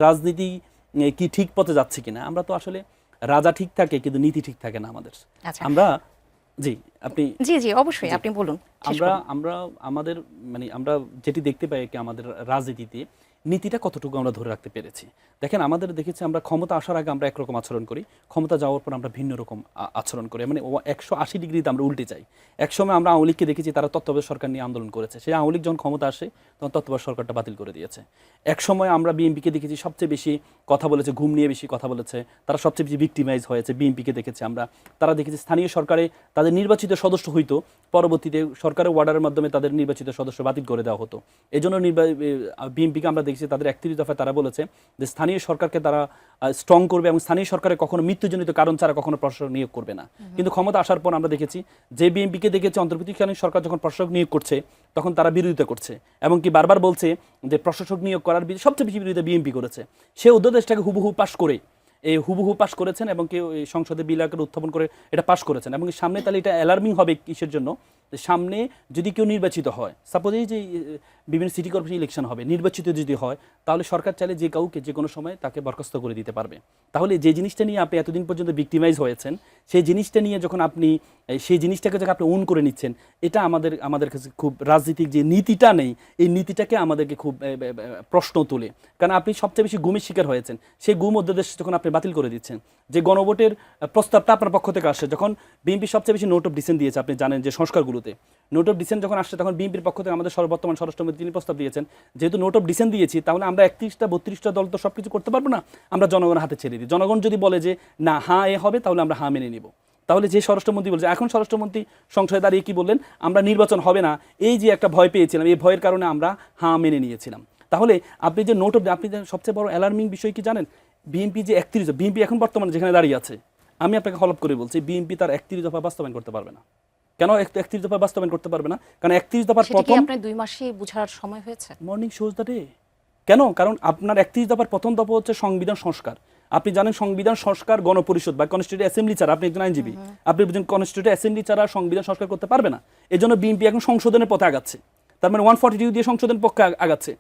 রাজনীতি কি ঠিক পথে যাচ্ছে কিনা। আমরা তো আসলে রাজা ঠিক থাকে কিন্তু নীতি ঠিক থাকে না আমাদের। আমরা জি আপনি জি অবশ্যই আপনি বলুন। আমরা আমাদের মানে আমরা যেটি দেখতে পাই কি আমাদের রাজনীতিতে নীতিটা কতটুকু আমরা ধরে রাখতে পেরেছি। দেখেন আমাদের দেখেছি আমরা ক্ষমতা আসার আগে আমরা একরকম আচরণ করি, ক্ষমতা যাওয়ার পর আমরা ভিন্ন রকম আচরণ করি, মানে 180 ডিগ্রিতে আমরা উল্টে যাই। একসময় আমরা আওয়ামী লীগকে দেখেছি তারা তত্ত্বাবধায়ক সরকার নিয়ে আন্দোলন করেছে, সেই আওয়ামী লীগ যখন ক্ষমতা আসে তখন তত্ত্বাবধায়ক সরকারটা বাতিল করে দিয়েছে। একসময় আমরা বিএনপিকে দেখেছি সবচেয়ে বেশি কথা বলেছে, ঘুম নিয়ে বেশি কথা বলেছে, তারা সবচেয়ে বেশি ভিক্টিমাইজ হয়েছে। বিএনপিকে দেখেছি আমরা, তারা দেখেছি স্থানীয় সরকারে তাদের নির্বাচিত সদস্য হইতো, পরবর্তীতে সরকারের অর্ডারের মাধ্যমে তাদের নির্বাচিত সদস্য বাতিল করে দেওয়া হতো। এই জন্য বিএনপিকে আমরা দেখছি তাদের 31 দফায় তারা বলেছে যে স্থানীয় সরকারকে তারা স্ট্রং করবে এবং স্থানীয় সরকারে কখনো মৃত্যুজনিত কারণ ছাড়া কখনো প্রশাসক নিয়োগ করবে না। কিন্তু ক্ষমতা আসার পর আমরা দেখেছি যে বিএনপিকে দেখেছি অন্তর্বর্তীকালীন সরকার যখন প্রশাসক নিয়োগ করছে তখন তারা বিরোধিতা করছে এবং কি বারবার বলছে যে প্রশাসক নিয়োগ করার সবচেয়ে বেশি বিরোধিতা বিএনপি করেছে। সে অধ্যাদেশটাকে হুবহু পাশ করে হুবহু পাশ করেছেন এবং কেউ সংসদে বিল আকারে উত্থাপন করে এটা পাশ করেছেন। এবং সামনে তাহলে এটা অ্যালার্মিং হবে কিসের জন্য, সামনে যদি কেউ নির্বাচিত হয়, সাপোজ এই যে বিভিন্ন সিটি কর্পোরেশন ইলেকশন হবে, নির্বাচিত যদি হয় তাহলে সরকার চাইলে যে কাউকে যে কোনো সময় তাকে বরখাস্ত করে দিতে পারবে। তাহলে যে জিনিসটা নিয়ে আপনি এতদিন পর্যন্ত ভিক্টিমাইজ হয়েছেন, সেই জিনিসটা নিয়ে যখন আপনি সেই জিনিসটাকে যখন আপনি ওন করে নিচ্ছেন, এটা আমাদের কাছে খুব রাজনীতিক যে নীতিটা নেই, এই নীতিটাকে আমাদেরকে খুব প্রশ্ন তোলে। কারণ আপনি সবচেয়ে বেশি গুমের শিকার হয়েছেন, সেই গুম অধ্যাদেশ যখন আপনি বাতিল করে দিচ্ছেন, যে গণভোটের প্রস্তাবটা আপনার পক্ষ থেকে আসে, যখন বিএনপি সবচেয়ে বেশি নোট অফ ডিসেন্ট দিয়েছে, আপনি জানেন যে সংস্কারগুলোতে নোট অফ ডিসেন্ট যখন আসছে তখন বিএনপির পক্ষ থেকে আমাদের বর্তমান স্বরাষ্ট্রমন্ত্রী তিনি প্রস্তাব দিয়েছেন যেহেতু নোট অফ ডিসেন্ট দিয়েছি তাহলে আমরা 31টা 32টা দল তো সব কিছু করতে পারবো না, আমরা জনগণের হাতে ছেড়ে দিই। জনগণ যদি বলে যে না হ্যাঁ এ হবে তাহলে আমরা হ্যাঁ মেনে নিব। তাহলে যে স্বরাষ্ট্রমন্ত্রী বলছে, এখন স্বরাষ্ট্রমন্ত্রী সংসদে দাঁড়িয়ে কি বললেন, আমরা নির্বাচন হবে না, এই যে একটা ভয় পেয়েছিলাম, এই ভয়ের কারণে আমরা হ্যাঁ মেনে নিয়েছিলাম। তাহলে আপনি যে নোট অফ, আপনি সবচেয়ে বড় অ্যালার্মিং বিষয় কি জানেন, বিএনপি যে 31, বিএনপি এখন বর্তমানে যেখানে দাঁড়িয়ে আছে, আমি আপনাকে হলপ করে বলছি বিএনপি তার 31 দফা বাস্তবায়ন করতে পারবে না। কেন 31 দফা বাস্তবায়ন করতে পারবে না? কারণ 31 দফার প্রথম, আপনার 2 মাসে বোঝার সময় হয়েছে। Morning shows the day. কেন? কারণ আপনার 31 দফার প্রথম দফা হচ্ছে সংবিধান সংস্কার। আপনি জানেন সংবিধান সংস্কার গণপরিষদ বা কনস্টিটিউয়েন্ট অ্যাসেম্বলি ছাড়া, আপনি একজন আইনজীবী, আপনি বুঝেন কনস্টিটিউয়েন্ট অ্যাসেম্বলি ছাড়া সংবিধান সংস্কার করতে পারবে না। এজন্য বিএনপি এখন সংশোধনের পথে আগাচ্ছে, তার মানে 142 দিয়ে সংশোধনের পক্ষে আগাচ্ছে।